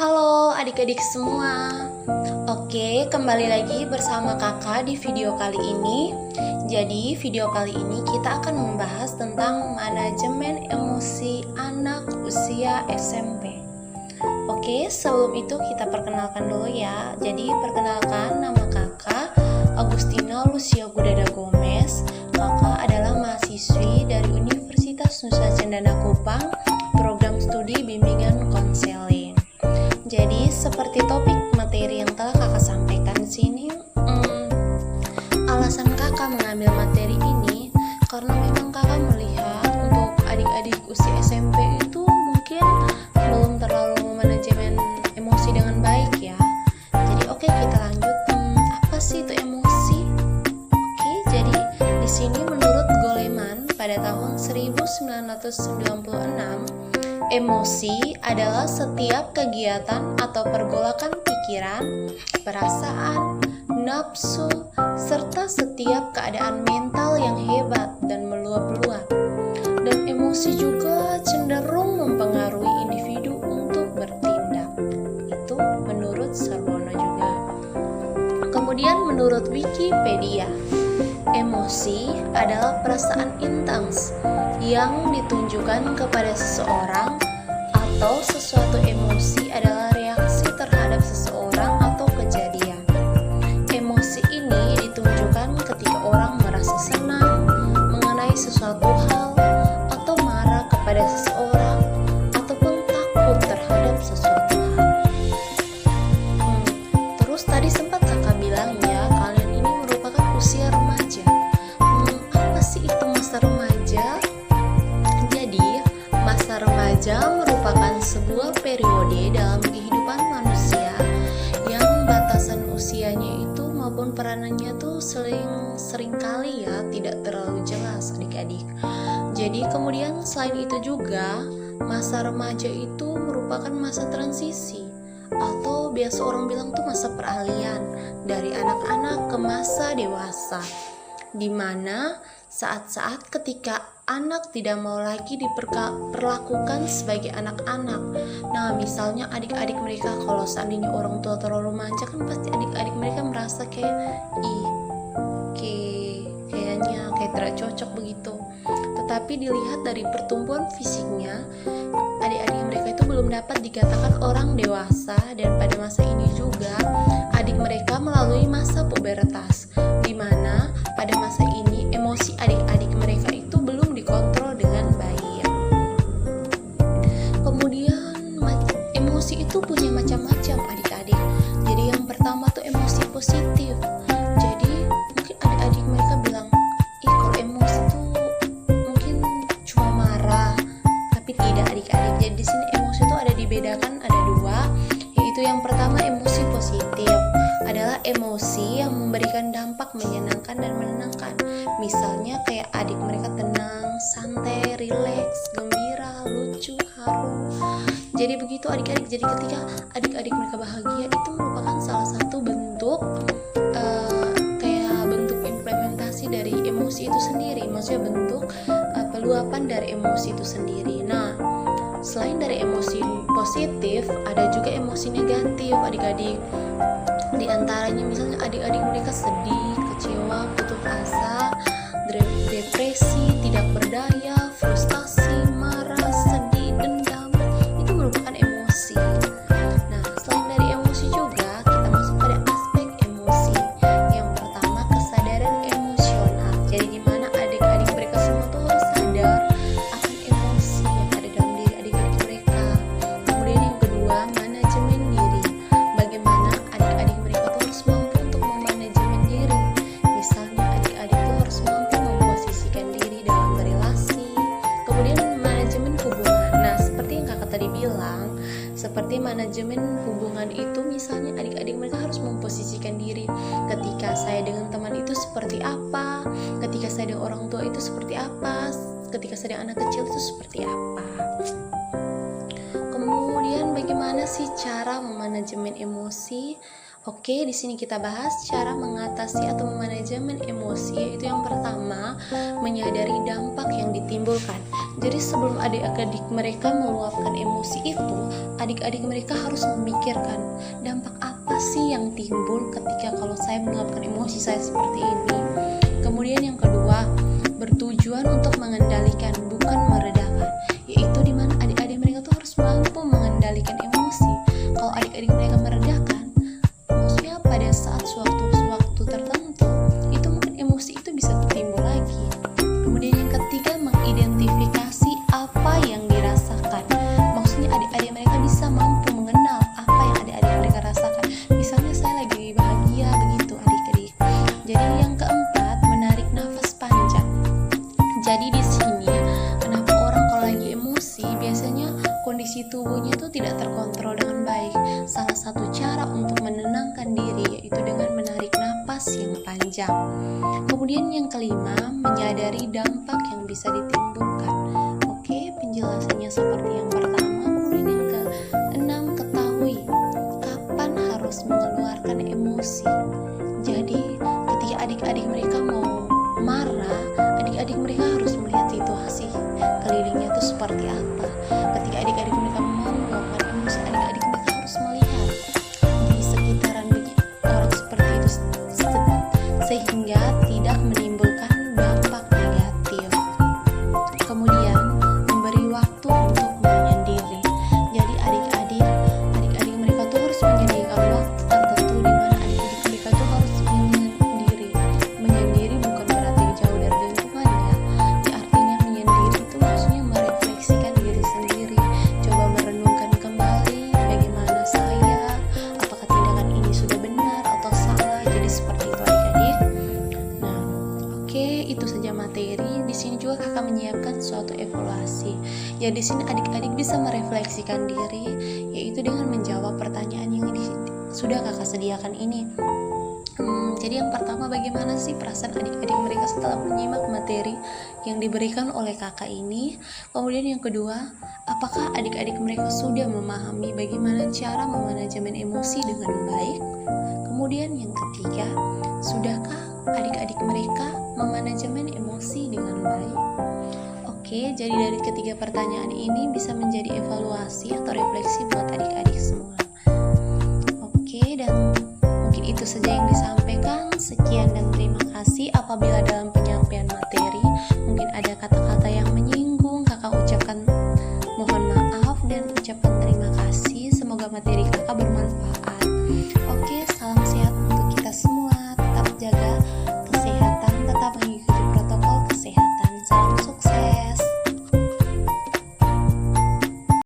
Halo adik-adik semua. Oke, kembali lagi bersama kakak di video kali ini. Jadi video kali ini kita akan membahas tentang manajemen emosi anak usia SMP. Oke, sebelum itu kita perkenalkan dulu ya. Jadi perkenalkan, nama kakak Agustina Lucia Gudada Gomez. Kakak adalah mahasiswi dari Universitas Nusa Cendana Kupang, program studi bimbingan konseling. Jadi seperti topik materi yang telah kakak sampaikan di sini, alasan kakak mengambil materi ini karena memang kakak melihat untuk adik-adik usia SMP itu mungkin belum terlalu memanajemen emosi dengan baik ya. Jadi oke, kita lanjut. Apa sih itu emosi? Oke, jadi di sini menurut Goleman pada tahun 1996, emosi adalah setiap kegiatan atau pergolakan pikiran, perasaan, nafsu, serta setiap keadaan mental yang hebat dan meluap-luap. Dan emosi juga cenderung mempengaruhi individu untuk bertindak. Itu menurut Sarwono juga. Kemudian menurut Wikipedia, emosi adalah perasaan intens yang ditunjukkan kepada seseorang, atau sesuatu emosi adalah reaksi terhadap seseorang atau kejadian. Emosi ini ditunjukkan ketika orang merasa senang mengenai sesuatu hal, atau marah kepada seseorang, ataupun takut terhadap sesuatu hal. Terus tadi sempat kakak bilang ya, kalian ini merupakan usia remaja. Apa sih itu masa remaja? Masa remaja merupakan sebuah periode dalam kehidupan manusia yang batasan usianya itu maupun peranannya tuh seringkali ya tidak terlalu jelas adik-adik. Jadi kemudian selain itu juga masa remaja itu merupakan masa transisi, atau biasa orang bilang tuh masa peralihan dari anak-anak ke masa dewasa, di mana saat-saat ketika anak tidak mau lagi diperlakukan sebagai anak-anak. Nah, misalnya adik-adik mereka, kalau seandainya orang tua terlalu manja, kan pasti adik-adik mereka merasa kayak kayaknya tidak cocok begitu. Tetapi dilihat dari pertumbuhan fisiknya, adik-adik mereka itu belum dapat dikatakan orang dewasa, dan pada masa ini juga adik mereka melalui masa pubertas, di mana pada masa ini emosi adik-adik mereka itu belum dikontrol dengan baik. Kemudian emosi itu punya macam-macam adik-adik. Jadi yang pertama tuh emosi positif. Jadi mungkin adik-adik mereka bilang, kalau emosi tuh mungkin cuma marah, tapi tidak adik-adik. Jadi di sini emosi itu ada dibedakan, ada dua, yaitu yang pertama emosi positif adalah emosi yang memberikan dampak menyenangkan dan menenangkan. Misalnya kayak adik mereka tenang, santai, rileks, gembira, lucu, haru. Jadi begitu adik-adik. Jadi ketika adik-adik mereka bahagia, itu merupakan salah satu bentuk kayak bentuk implementasi dari emosi itu sendiri. Maksudnya bentuk peluapan dari emosi itu sendiri. Nah, selain dari emosi positif, ada juga emosi negatif adik-adik. Di antaranya misalnya adik-adik mereka sedih, kecewa, putus asa, depresi, tidak berdaya, frustasi, marah, sedih, dendam. Itu merupakan emosi. Nah, selain dari emosi juga kita masuk pada aspek emosi. Yang pertama, kesadaran emosional. Jadi dimana adik-adik mereka semua tuh harus sadar akan emosi yang ada dalam diri adik-adik mereka. Kemudian yang kedua, manajemen diri. Bagaimana adik-adik mereka tuh harus mampu untuk memanajemen diri. Misalnya adik-adik tuh harus mampu memposisikan diri dalam berelasi. Kemudian manajemen hubungan. Nah, seperti yang kakak tadi bilang, seperti manajemen hubungan itu misalnya adik-adik mereka harus memposisikan diri. Ketika saya dengan teman itu seperti apa, ketika saya dengan orang tua itu seperti apa, ketika saya dengan anak kecil itu seperti apa. Kemudian bagaimana sih cara memanajemen emosi? Oke, di sini kita bahas cara mengatasi atau memanajemen emosi, yaitu yang pertama, menyadari dampak yang ditimbulkan. Jadi sebelum adik-adik mereka meluapkan emosi itu, adik-adik mereka harus memikirkan dampak apa sih yang timbul ketika kalau saya meluapkan emosi saya seperti ini. Kemudian yang kedua, bertujuan untuk mengendalikan bukan meredakan, yaitu dimana adik-adik mereka tuh harus mampu mengendalikan emosi. Kalau adik-adik mereka meredakan, maksudnya pada saat sewaktu tertentu itu mungkin emosi itu bisa timbul lagi. Kemudian yang ketiga, mengidentifikasi apa yang dirasakan. Maksudnya adik-adik mereka bisa mampu mengenal apa yang adik-adik mereka rasakan. Misalnya saya lagi bahagia begitu adik-adik. Jadi yang keempat, menarik nafas panjang. Jadi di sini kenapa orang kalau lagi emosi biasanya kondisi tubuhnya itu tidak terkontrol dengan baik. Salah satu cara untuk menenangkan diri yaitu dengan menarik nafas yang panjang. Kemudian yang kelima, menyadari dampak yang bisa ditimbulkan. Oke, penjelasannya seperti yang pertama. Kemudian yang keenam, ketahui kapan harus mengeluarkan emosi. Jadi ketika adik-adik mereka mau marah, adik-adik mereka harus melihat situasi kelilingnya itu seperti apa. Ketika adik-adik mereka mau meluapkan emosi, adik-adik mereka harus melihat di sekitaran orang seperti itu sehingga tidak menimbulkan dampak negatif. Kemudian memberi waktu untuk menyendiri. Jadi adik-adik mereka tuh harus menyediakan waktu tertentu di mana adik-adik mereka tuh harus menyendiri. Menyendiri bukan berarti jauh dari lingkungan ya. Artinya menyendiri itu maksudnya merefleksikan diri sendiri. Coba merenungkan kembali bagaimana saya, apakah tindakan ini sudah benar atau salah. Jadi seperti itu adik-adik. Nah, oke, itu saja materi. Di sini juga kakak menyiapkan suatu evaluasi. Ya di sini adik-adik bisa merefleksikan diri, yaitu dengan menjawab pertanyaan yang sudah kakak sediakan ini. Jadi yang pertama, bagaimana sih perasaan adik-adik mereka setelah menyimak materi yang diberikan oleh kakak ini? Kemudian yang kedua, apakah adik-adik mereka sudah memahami bagaimana cara memanajemen emosi dengan baik? Kemudian yang ketiga, sudahkah adik-adik mereka memanajemen emosi dengan baik? Oke, jadi dari ketiga pertanyaan ini bisa menjadi evaluasi atau refleksi buat adik-adik semua. Oke, dan mungkin itu saja yang disampaikan. Sekian dan terima kasih. Apabila dalam penyampaian materi mungkin ada kata-kata yang menyinggung, kakak ucapkan mohon maaf dan ucapkan terima kasih. Semoga materi